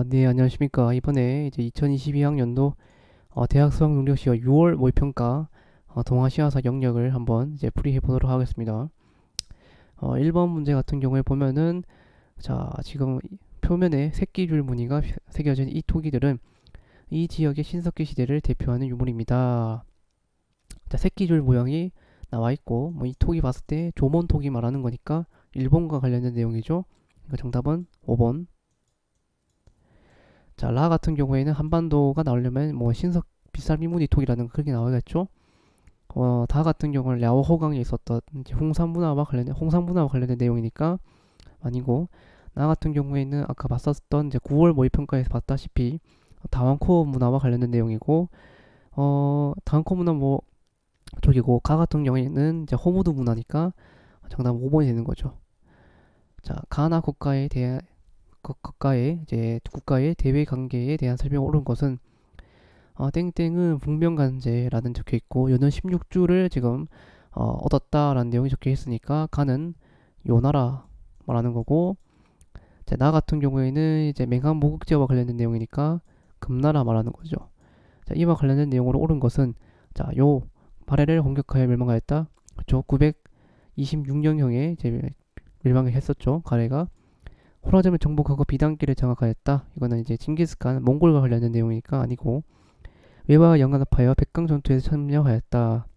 네, 안녕하십니까. 이번에 이제 2022학년도 대학 수학 능력 시험 6월 모의평가 동아시아사 영역을 한번 이제 풀이해 보도록 하겠습니다. 1번 문제 같은 경우에 보면은 자, 지금 표면에 새끼줄 무늬가 새겨진 이 토기들은 이 지역의 신석기 시대를 대표하는 유물입니다. 자, 새끼줄 모양이 나와 있고 뭐 이 토기 봤을 때 조몬 토기 말하는 거니까 일본과 관련된 내용이죠. 그러니까 정답은 5번. 자, 라 같은 경우에는 한반도가 나오려면 뭐 신석 비쌀미무늬 톡이라는 그게 나와야겠죠. 다 같은 경우는 랴오 호강에 있었던 이제 홍산 문화와 관련된 내용이니까 아니고, 나 같은 경우에는 아까 봤었던 이제 9월 모의평가에서 봤다시피 다왕코 문화와 관련된 내용이고, 다왕코 문화 뭐 쪽이고, 가 같은 경우에는 이제 호무드 문화니까 정답 5번이 되는 거죠. 자, 가나 국가의 대외 관계에 대한 설명을 옳은 것은 땡땡은 북명간제라는 적혀 있고 요는 16주를 지금 얻었다라는 내용이 적혀 있으니까 가는 요 나라 말하는 거고, 자, 나 같은 경우에는 이제 맹한 모국제와 관련된 내용이니까 금나라 말하는 거죠. 자, 이와 관련된 내용으로 옳은 것은 자, 요 바레를 공격하여 멸망하였다. 그렇죠. 926년형에 이제 멸망을 했었죠. 가레가 호라즘을 정복하고 비단길을 장악하였다. 이거는 이제 징기스칸 몽골과 관련된 내용이니까 아니고, 외와 연합하여 백강 전투에서 참여하였다.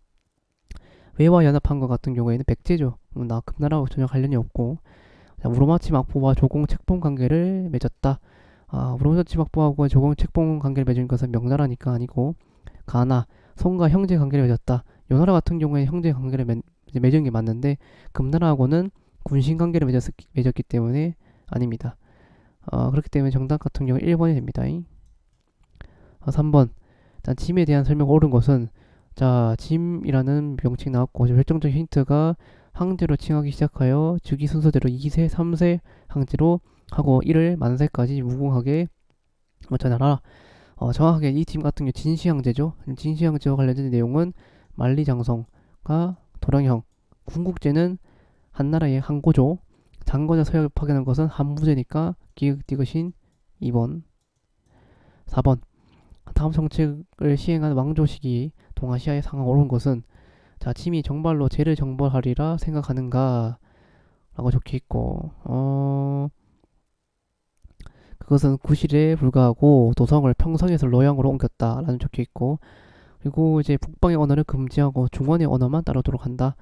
외와 연합한 것 같은 경우에는 백제죠. 나 금나라하고 전혀 관련이 없고, 자, 우로마치 막부와 조공 책봉 관계를 맺었다. 우로마치 막부하고 조공 책봉 관계를 맺은 것은 명나라니까 아니고, 가나 성과 형제 관계를 맺었다. 요 나라 같은 경우에 형제 관계를 맺은 게 맞는데 금나라하고는 군신 관계를 맺었기 때문에 아닙니다. 그렇기 때문에 정답 같은 경우 1번이 됩니다. 3번. 일단 짐에 대한 설명 옳은 것은 자, 짐이라는 명칭 나왔고 결정적 힌트가 항제로 칭하기 시작하여 주기 순서대로 2세, 3세 항제로 하고 1을 만세까지 무궁하게 전하라. 정확하게 이 팀 같은 경우 진시황제죠. 진시황제와 관련된 내용은 만리장성과 도량형, 궁국제는 한나라의 항고조, 장거자 서역을 파견한 것은 한무제니까 기획디귿인 2번. 4번. 다음 정책을 시행한 왕조 시기 동아시아의 상황 옳은 것은 자, 침이 정발로 죄를 정벌하리라 생각하는가 라고 적혀있고, 그것은 구실에 불과하고 도성을 평성에서 로양으로 옮겼다 라는 적혀있고, 그리고 이제 북방의 언어를 금지하고 중원의 언어만 따르도록 한다.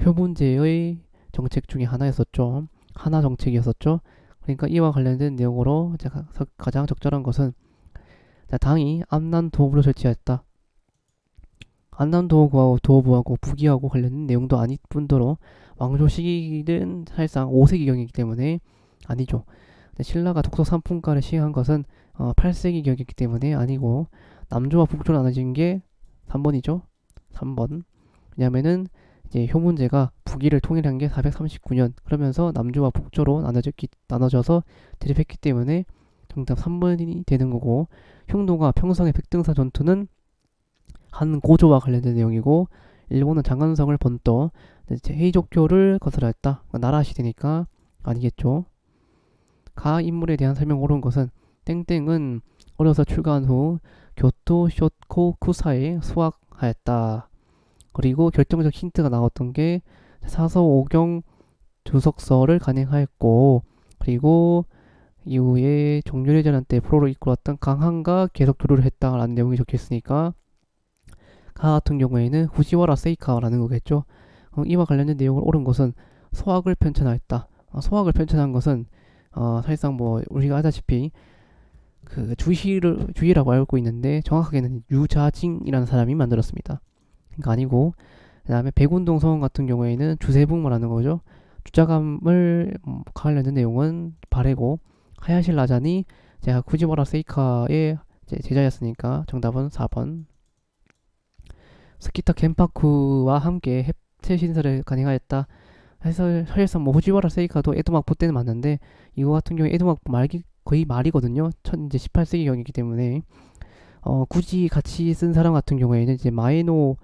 효문제의 정책 중에 하나였었죠. 하나 정책이었었죠. 그러니까 이와 관련된 내용으로 가장 적절한 것은 당이 암난도읍을 설치했다. 암난도읍하고 부기하고 관련된 내용도 아닐 뿐더러 왕조 시기는 사실상 5세기경이기 때문에 아니죠. 신라가 독서 3품가를 시행한 것은 8세기경이기 때문에 아니고, 남조와 북조로 나눠진 게 3번이죠. 3번. 왜냐면은 이제 효문제가 북위를 통일한 게 439년 그러면서 남조와 북조로 나눠져서 대립했기 때문에 정답 3번이 되는 거고, 흉노가 평성의 백등사 전투는 한 고조와 관련된 내용이고, 일본은 장안성을 번떠 헤이족교를 건설하였다. 나라 시대니까 아니겠죠. 가 인물에 대한 설명 옳은 것은 땡땡은 어려서 출가한 후 교토 쇼코 쿠사에 수학하였다. 그리고 결정적 힌트가 나왔던 게 사서 오경 주석서를 간행하였고, 그리고 이후에 종려대전한 때 프로로 이끌었던 강한과 계속 교류를 했다라는 내용이 적혀있으니까 가 같은 경우에는 후지와라 세이카라는 거겠죠. 이와 관련된 내용을 옳은 것은 소학을 편찬하였다. 소학을 편찬한 것은 사실상 뭐 우리가 아다시피 그 주희라고 알고 있는데 정확하게는 유자징이라는 사람이 만들었습니다. 그러니까 아니고, 그 다음에 백운동 서원 같은 경우에는 주세붕 말하는 거죠. 주자감을 관련된 내용은 바레고, 하야실 라잔이 제가 구지와라 세이카의 제자였으니까 정답은 4번. 스키타 겐파쿠와 함께 해체 신설을 가능하였다. 해서 사실상 뭐 후지와라 세이카도 에도막부 때는 맞는데 이거 같은 경우에 에도막부 말기 거의 말이거든요. 이제 18세기경이기 때문에 굳이 같이 쓴 사람 같은 경우에는 이제 마에노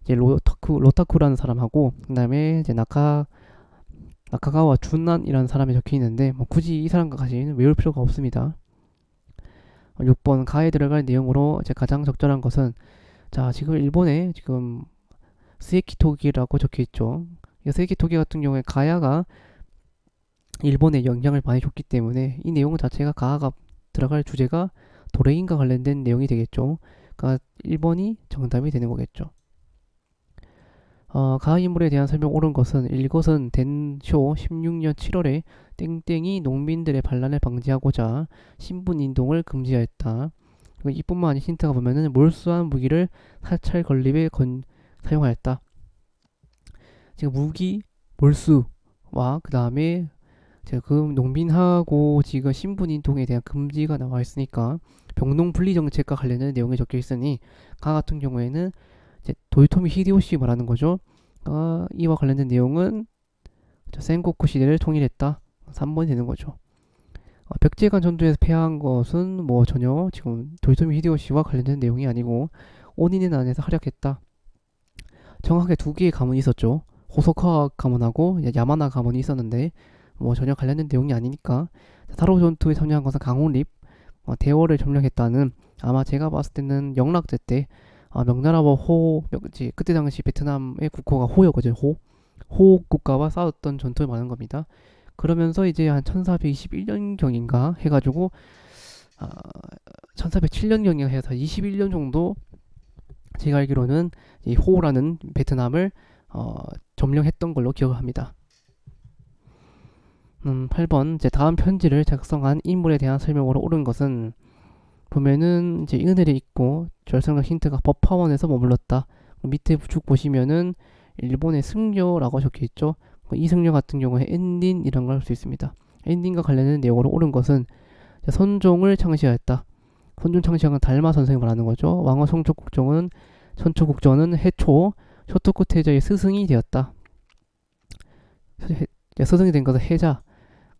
이제 로타쿠라는 사람하고, 그다음에 이제 나카가와 준난이라는 사람이 적혀 있는데 뭐 굳이 이 사람과 같이 외울 필요가 없습니다. 6번 가에 들어갈 내용으로 이제 가장 적절한 것은 자 지금 일본에 지금 스에키토기라고 적혀 있죠. 이 스에키토기 같은 경우에 가야가 일본에 영향을 많이 줬기 때문에 이 내용 자체가 가가 들어갈 주제가 도레인과 관련된 내용이 되겠죠. 그러니까 1번이 정답이 되는 거겠죠. 가하 인물에 대한 설명 옳은 것은 이것은 덴쇼 16년 7월에 땡땡이 농민들의 반란을 방지하고자 신분 인동을 금지하였다. 이뿐만 아닌 힌트가 보면은 몰수한 무기를 사찰 건립에 사용하였다. 지금 무기 몰수와 그 다음에 그 농민하고 지금 신분 인동에 대한 금지가 나와 있으니까 병농 분리 정책과 관련된 내용이 적혀 있으니 가 같은 경우에는 이제 도요토미 히데요시 말하는 거죠. 이와 관련된 내용은 센고쿠 시대를 통일했다. 3번이 되는 거죠. 백제간 전투에서 패한 것은 뭐 전혀 지금 도요토미 히데요시와 관련된 내용이 아니고 오니네 안에서 활약했다. 정확하게 두 개의 가문이 있었죠. 호소카 가문하고 야마나 가문이 있었는데 뭐 전혀 관련된 내용이 아니니까 사로 전투에 참여한 것은 강홍립 대원을 점령했다는 아마 제가 봤을 때는 영락제 때 명나라와 그때 당시 베트남의 국호가 호였거든요. 호 국가와 싸웠던 전투를 말하는 겁니다. 그러면서 이제 한 1421년경인가 해가지고 1407년경인가 해서 21년 정도 제가 알기로는 이 호라는 베트남을 점령했던 걸로 기억을 합니다. 8번 이제 다음 편지를 작성한 인물에 대한 설명으로 옳은 것은 보면은 이제 은혜를 잊고 절성적 힌트가 법화원에서 머물렀다. 밑에 쭉 보시면은 일본의 승려라고 적혀 있죠. 이 승려 같은 경우에 엔딘 이런 걸 할 수 있습니다. 엔딘과 관련된 내용으로 옳은 것은 선종을 창시하였다. 선종 창시한 달마 선생을 말하는 거죠. 왕후 선초국정은 해초 쇼토쿠 태자의 스승이 되었다. 스승이 된 것은 해자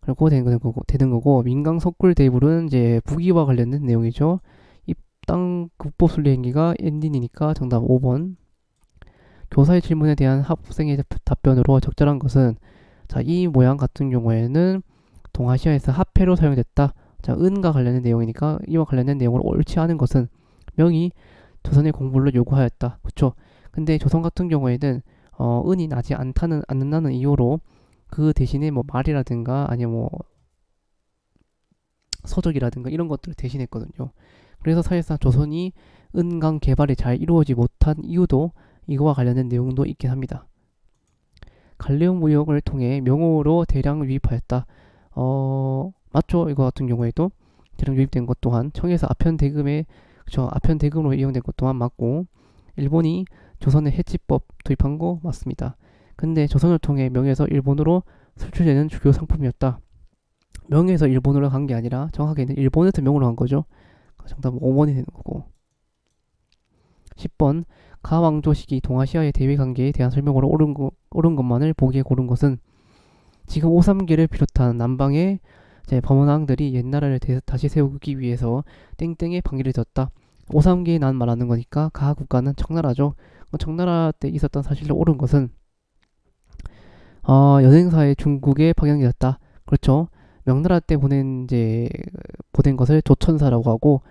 그리고 되는 거고 민강 석굴 대불은 이제 부기와 관련된 내용이죠. 입당 국보 순례 행기가 엔딘이니까 정답 5번. 교사의 질문에 대한 학생의 답변으로 적절한 것은 자, 이 모양 같은 경우에는 동아시아에서 화폐로 사용됐다. 자, 은과 관련된 내용이니까 이와 관련된 내용을 옳지 않은 것은 명이 조선의 공부를 요구하였다. 그렇죠? 근데 조선 같은 경우에는 은이 나지 않는다는 이유로 그 대신에 뭐 말이라든가 아니면 뭐 서적이라든가 이런 것들을 대신했거든요. 그래서 사실상 조선이 은강 개발이 잘 이루어지지 못한 이유도 이거와 관련된 내용도 있긴 합니다. 갈레온 무역을 통해 명호로 대량 유입하였다. 맞죠? 이거 같은 경우에도 대량 유입된 것 또한 청에서 아편대금으로 이용된 것 또한 맞고 일본이 조선의 해치법 도입한 거 맞습니다. 근데 조선을 통해 명에서 일본으로 수출되는 주요 상품이었다. 명에서 일본으로 간 게 아니라 정확하게는 일본에서 명으로 간 거죠. 정답은 5번이 되는 거고. 10번 가왕조 시기 동아시아의 대외 관계에 대한 설명으로 옳은 것만을 보기에 고른 것은 지금 오삼계를 비롯한 남방의 범원왕들이 옛나라를 다시 세우기 위해서 땡땡에 방해를 졌다. 오삼계에 난 말하는 거니까 가 국가는 청나라죠. 청나라 때 있었던 사실로 옳은 것은 여행사에 중국에 파견되었다. 그렇죠. 명나라 때 보낸 것을 조천사라고 하고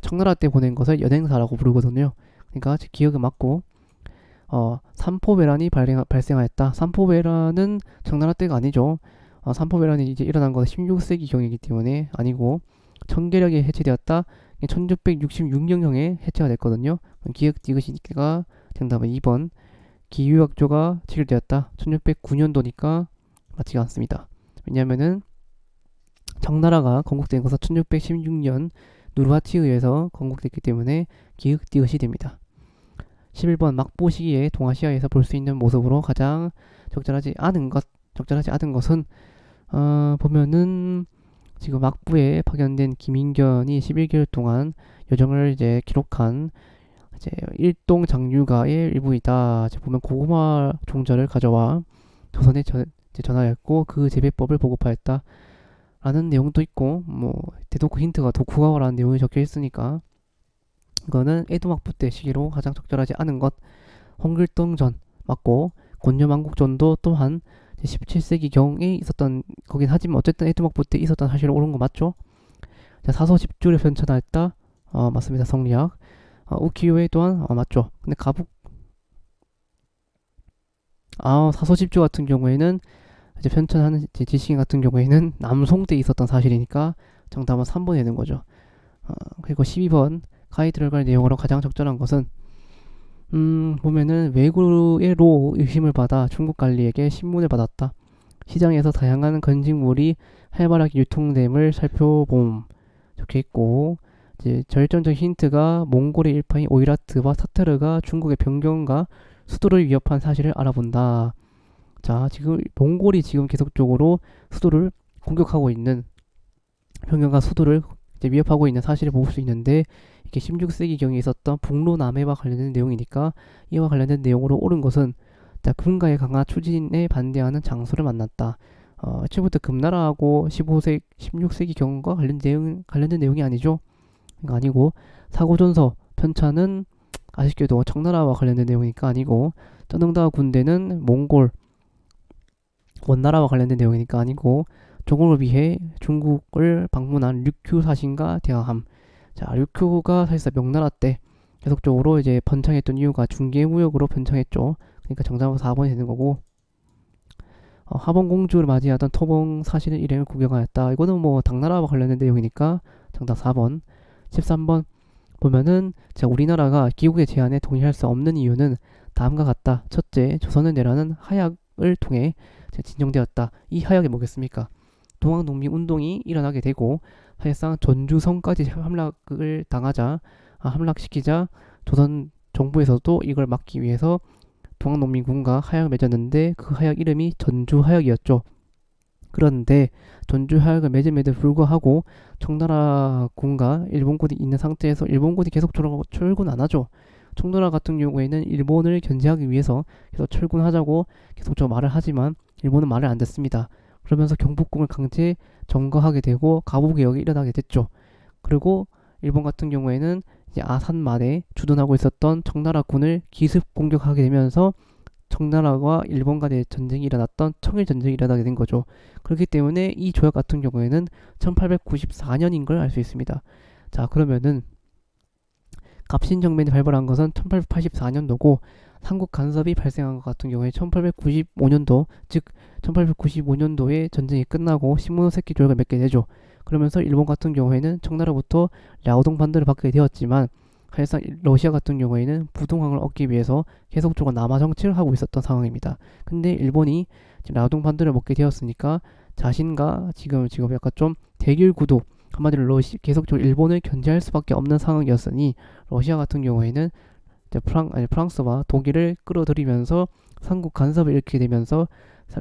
청나라 때 보낸 것을 연행사라고 부르거든요. 그러니까 기억이 맞고 삼포배란이 발생하였다. 삼포배란은 청나라 때가 아니죠. 삼포배란이 이제 일어난 것은 16세기 경이기 때문에 아니고 청계력이 해체되었다. 1666년경에 해체가 됐거든요. 기억 디귿이니까 정답은 2번. 기유학조가 체결되었다. 1609년도니까 맞지가 않습니다. 왜냐면은 청나라가 건국된 것은 1616년 누르하치에 의해서 건국됐기 때문에 기역 디귿이 됩니다. 11번 막보 시기에 동아시아에서 볼 수 있는 모습으로 가장 적절하지 않은 것은 보면은 지금 막부에 파견된 김인견이 11개월 동안 여정을 기록한 일동 장유가의 일부이다. 보면 고구마 종자를 가져와 조선에 전하였고 그 재배법을 보급하였다. 라는 내용도 있고 대도쿠 힌트가 도쿠가와라는 내용이 적혀 있으니까 이거는 에도막부 때 시기로 가장 적절하지 않은 것. 홍길동전 맞고 곤요망국전도 또한 17세기 경에 있었던 거긴 하지만 어쨌든 에도막부 때 있었던 사실로 옳은 거 맞죠? 자, 사서 집주를 편찬하였다. 맞습니다. 성리학. 우키요에 또한 맞죠. 근데 사서 집주 같은 경우에는 이제 편찬하는 이제 지식인 같은 경우에는 남송 때 있었던 사실이니까 정답은 3번이 되는 거죠. 그리고 12번 가에 들어갈 내용으로 가장 적절한 것은 보면은 외구의 의심을 받아 중국 관리에게 신문을 받았다. 시장에서 다양한 건식물이 활발하게 유통됨을 살펴봄 적혀 있고 이제 결정적 힌트가 몽골의 일파인 오이라트와 타타르가 중국의 변경과 수도를 위협한 사실을 알아본다. 자, 지금 몽골이 지금 계속적으로 수도를 공격하고 있는 변경과 수도를 이제 위협하고 있는 사실을 볼 수 있는데 이게 16세기경에 있었던 북로남해와 관련된 내용이니까 이와 관련된 내용으로 옳은 것은 자, 군가의 강화 추진에 반대하는 장소를 만났다. 애초부터 금나라하고 16세기경과 관련된 내용이 아니죠. 그러니까 아니고 사고전서 편찬은 아쉽게도 청나라와 관련된 내용이니까 아니고 쩌능다 군대는 몽골 원나라와 관련된 내용이니까 아니고 조공을 위해 중국을 방문한 류큐 사신과 대화함. 자, 류큐가 사실상 명나라 때 계속적으로 이제 번창했던 이유가 중개무역으로 번창했죠. 그러니까 정답은 4번이 되는 거고 하번 공주를 맞이하던 토봉 사신의 일행을 구경하였다. 이거는 뭐 당나라와 관련된 내용이니까 정답 4번. 13번 보면은 자, 우리나라가 기국의 제안에 동의할 수 없는 이유는 다음과 같다. 첫째, 조선을 내라는 하약을 통해 진정되었다. 이 하약이 뭐겠습니까? 동학농민운동이 일어나게 되고 사실상 전주성까지 함락시키자 조선 정부에서도 이걸 막기 위해서 동학농민군과 하약을 맺었는데 그 하약 이름이 전주하약이었죠. 그런데 전주하약을 맺음에도 불구하고 청나라 군과 일본군이 있는 상태에서 일본군이 계속 철군 안 하죠. 청나라 같은 경우에는 일본을 견제하기 위해서 계속 철군하자고 계속 말을 하지만 일본은 말을 안 듣습니다. 그러면서 경복궁을 강제 점거하게 되고 가부개혁이 일어나게 됐죠. 그리고 일본 같은 경우에는 이제 아산만에 주둔하고 있었던 청나라 군을 기습 공격하게 되면서 청나라와 일본 간의 전쟁이 일어났던 청일 전쟁이 일어나게 된 거죠. 그렇기 때문에 이 조약 같은 경우에는 1894년인 걸 알 수 있습니다. 자, 그러면은 갑신정변이 발발한 것은 1884년도고 삼국 간섭이 발생한 것 같은 경우에 1895년도, 즉 1895년도에 전쟁이 끝나고 시모노세키 조약을 맺게 되죠. 그러면서 일본 같은 경우에는 청나라부터 랴오동 반도를 받게 되었지만 사실상 러시아 같은 경우에는 부동항을 얻기 위해서 계속적으로 남하 정치를 하고 있었던 상황입니다. 근데 일본이 랴오동 반도를 먹게 되었으니까 자신과 지금 약간 좀 대결 구도, 한마디로 계속적으로 일본을 견제할 수밖에 없는 상황이었으니 러시아 같은 경우에는 프랑스와 독일을 끌어들이면서 삼국 간섭을 일으키게 되면서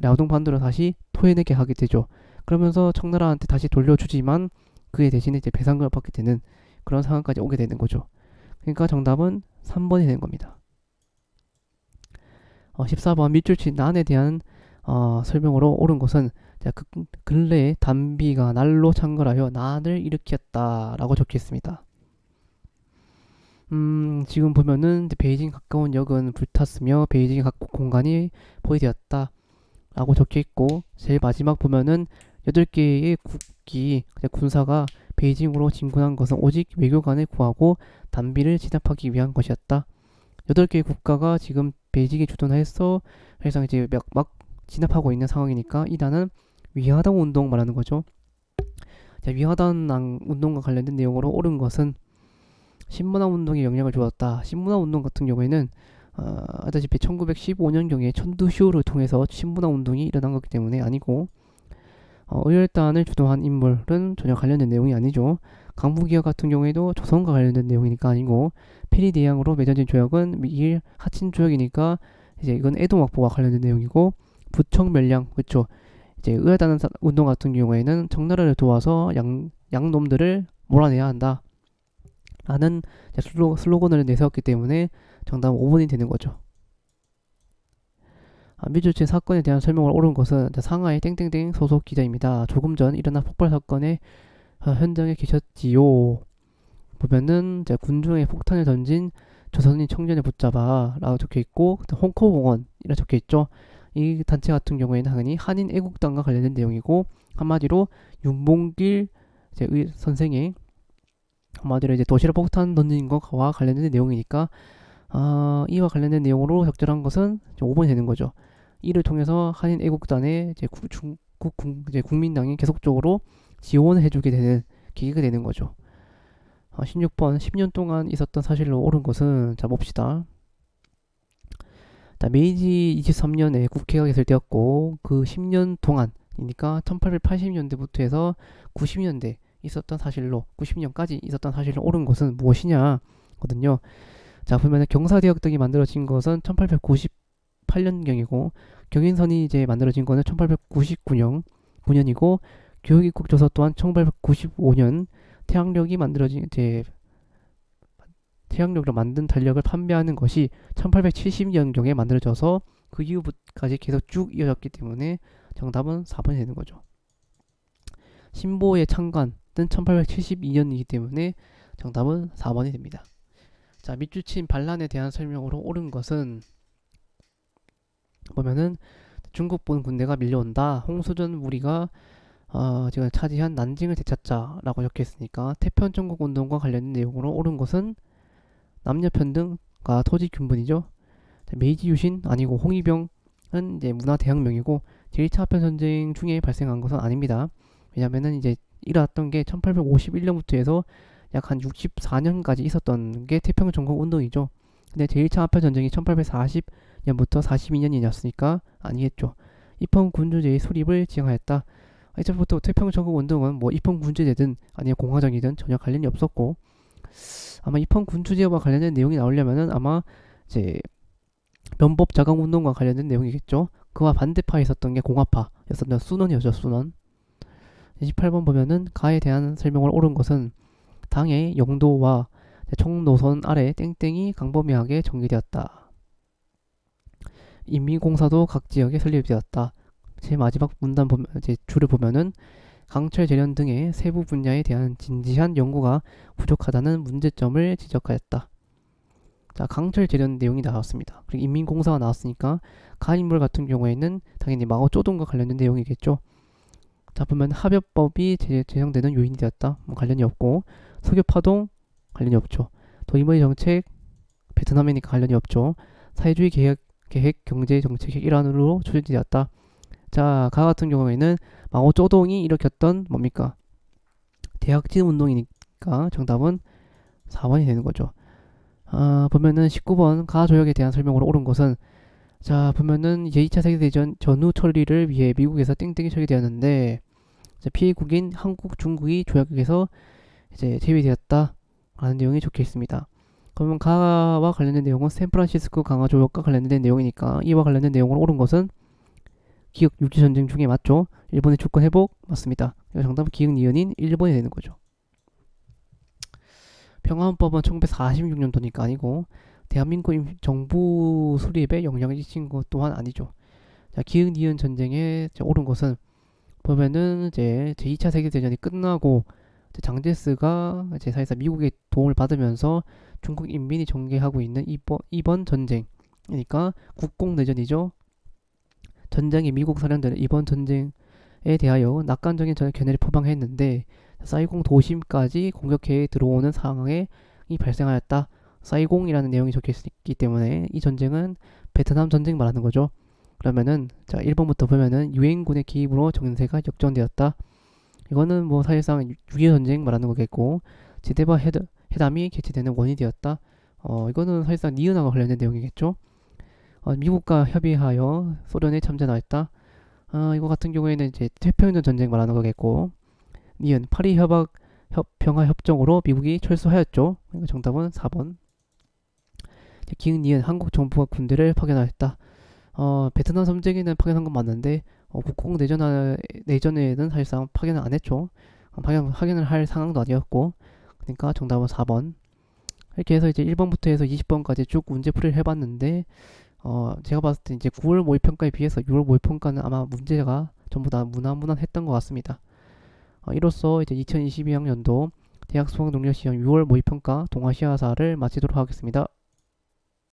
랴오동 반도를 다시 토해내게 하게 되죠. 그러면서 청나라한테 다시 돌려주지만 그에 대신에 이제 배상금을 받게 되는 그런 상황까지 오게 되는 거죠. 그러니까 정답은 3번이 되는 겁니다. 14번 밑줄 난에 대한 설명으로 옳은 것은 근래에 단비가 날로 창궐하여 난을 일으켰다라고 적혀 있습니다. 지금 보면은 베이징 가까운 역은 불탔으며 베이징의 각 공간이 포위되었다 라고 적혀 있고 제일 마지막 보면은 8개의 군사가 베이징으로 진군한 것은 오직 외교관을 구하고 단비를 진압하기 위한 것이었다. 8개의 국가가 지금 베이징에 주둔해서 사실상 이제 막 진압하고 있는 상황이니까 이 단은 위하당 운동 말하는 거죠. 자, 위하당 운동과 관련된 내용으로 옳은 것은 신문화 운동에 영향을 주었다. 신문화 운동 같은 경우에는 아다시피 1915년경에 천두쇼를 통해서 신문화 운동이 일어난 거기 때문에 아니고 의열단을 주도한 인물은 전혀 관련된 내용이 아니죠. 강부기역 같은 경우에도 조선과 관련된 내용이니까 아니고 피리대양으로 맺어진 조약은 미일 하친 조약이니까 이제 이건 에도막보와 관련된 내용이고 부청멸량 그렇죠. 이제 의열단 운동 같은 경우에는 청나라를 도와서 양놈들을 몰아내야 한다. 라는 슬로건을 내세웠기 때문에 정답은 5번이 되는 거죠. 미주치 사건에 대한 설명을 옳은 것은 상하이 땡땡땡 소속 기자입니다. 조금 전 일어난 폭발 사건의 현장에 계셨지요. 보면은 군중에 폭탄을 던진 조선인 청년을 붙잡아 라고 적혀있고 홍코공원이라 적혀있죠. 이 단체 같은 경우에는 당연히 한인 애국당과 관련된 내용이고 한마디로 윤봉길 이제 선생의 한마디로 이제 도시락 폭탄 던진 것과 관련된 내용이니까 이와 관련된 내용으로 적절한 것은 5번이 되는 거죠. 이를 통해서 한인 애국단에 이제 이제 국민당이 계속적으로 지원을 해주게 되는 계기가 되는 거죠. 16번 10년 동안 있었던 사실로 옳은 것은 자 봅시다. 메이지 23년에 국회가 개설되었고 그 10년 동안이니까 1880년대부터 해서 90년대 있었던 사실로 90년까지 있었던 사실로 옳은 것은 무엇이냐 거든요. 자 보면 경사대학 등이 만들어진 것은 1898년경이고 경인선이 이제 만들어진 거는 1899년이고 교육입국 조서 또한 1895년 태양력이 만들어진 이제 태양력으로 만든 달력을 판매하는 것이 1870년경에 만들어져서 그 이후까지 계속 쭉 이어졌기 때문에 정답은 4번이 되는 거죠. 신보의 창간은 1872년이기 때문에 정답은 4번이 됩니다. 자, 밑줄친 반란에 대한 설명으로 옳은 것은 보면은 중국본 군대가 밀려온다. 홍수전 무리가 지금 차지한 난징을 되찾자라고 적혀있으니까 태평천국 운동과 관련된 내용으로 옳은 것은 남녀평등과 토지균분이죠. 메이지 유신 아니고 홍위병은 이제 문화대혁명이고 제1차 아편전쟁 중에 발생한 것은 아닙니다. 왜냐면은 이제 일어났던 게 1851년부터 해서 약 한 64년까지 있었던 게 태평천국 운동이죠. 근데 제1차 아편전쟁이 1840년부터 42년이었으니까 아니겠죠. 입헌군주제의 수립을 지향하였다. 이제부터 태평천국 운동은 뭐 입헌군주제든 아니면 공화정이든 전혀 관련이 없었고 아마 입헌군주제와 관련된 내용이 나오려면은 아마 이제 변법 자강 운동과 관련된 내용이겠죠. 그와 반대파에 있었던 게 공화파였었던 순원이었죠. 순원. 28번 보면은 가에 대한 설명을 옳은 것은 당의 영도와 총노선 아래 땡땡이 강범위하게 전개되었다. 인민공사도 각 지역에 설립되었다. 제 마지막 문단 보면 이제 줄을 보면은 강철 재련 등의 세부 분야에 대한 진지한 연구가 부족하다는 문제점을 지적하였다. 자, 강철 재련 내용이 나왔습니다. 그리고 인민공사가 나왔으니까 가인물 같은 경우에는 당연히 마오쩌둥과 관련된 내용이겠죠. 자, 보면 합의법이 제정되는 요인이 되었다. 뭐 관련이 없고 석유파동 관련이 없죠. 도이머리 정책 베트남이니까 관련이 없죠. 사회주의 계획 경제 정책의 일환으로 추진되었다. 자, 가 같은 경우에는 마오쩌둥이 일으켰던 뭡니까? 대학진 운동이니까 정답은 4번이 되는 거죠. 보면은 19번 가 조약에 대한 설명으로 옳은 것은 자, 보면은 제2차 세계대전 전후 처리를 위해 미국에서 땡땡이 처리되었는데 피해국인 한국, 중국이 조약에서 이제 제외되었다 라는 내용이 적혀 있습니다. 그러면 가와 관련된 내용은 샌프란시스코 강화 조약과 관련된 내용이니까 이와 관련된 내용으로 옳은 것은 기역 육지전쟁 중에 맞죠? 일본의 주권 회복 맞습니다. 정답은 기역 니은인 1번이 되는 거죠. 평화헌법은 1946년도니까 아니고 대한민국 정부 수립에 영향을 끼친 것 또한 아니죠. 자, 기역 니은 전쟁에 옳은 것은 보면은 이제 제2차 세계대전이 끝나고 장제스가 이제 사실상 미국의 도움을 받으면서 중국 인민이 전개하고 있는 이번 전쟁이니까 국공내전이죠. 전쟁의 미국 사령들은 이번 전쟁에 대하여 낙관적인 견해를 표방했는데 사이공 도심까지 공격해 들어오는 상황이 발생하였다. 사이공이라는 내용이 적혀 있기 때문에 이 전쟁은 베트남 전쟁 말하는 거죠. 그러면은 자 1번부터 보면은 유엔군의 개입으로 정세가 역전되었다. 이거는 뭐 사실상 6.25 전쟁 말하는 거겠고 지대바 회담이 개최되는 원인이 되었다. 이거는 사실상 니은화가 관련된 내용이겠죠. 미국과 협의하여 소련에 참전하였다. 이거 같은 경우에는 이제 태평양 전쟁 말하는 거겠고 니은 파리 평화 협정으로 미국이 철수하였죠. 정답은 4번. 기흥 니은 한국 정부가 군대를 파견하였다. 베트남 전쟁에는 파견한 건 맞는데 국공 내전에는 사실상 파견을 안 했죠. 파견을 할 상황도 아니었고 그러니까 정답은 4번. 이렇게 해서 이제 1번부터 해서 20번까지 쭉 문제풀이를 해봤는데 제가 봤을 때 이제 9월 모의평가에 비해서 6월 모의평가는 아마 문제가 전부 다 무난했던 것 같습니다. 이로써 이제 2022학년도 대학 수학능력시험 6월 모의평가 동아시아사를 마치도록 하겠습니다.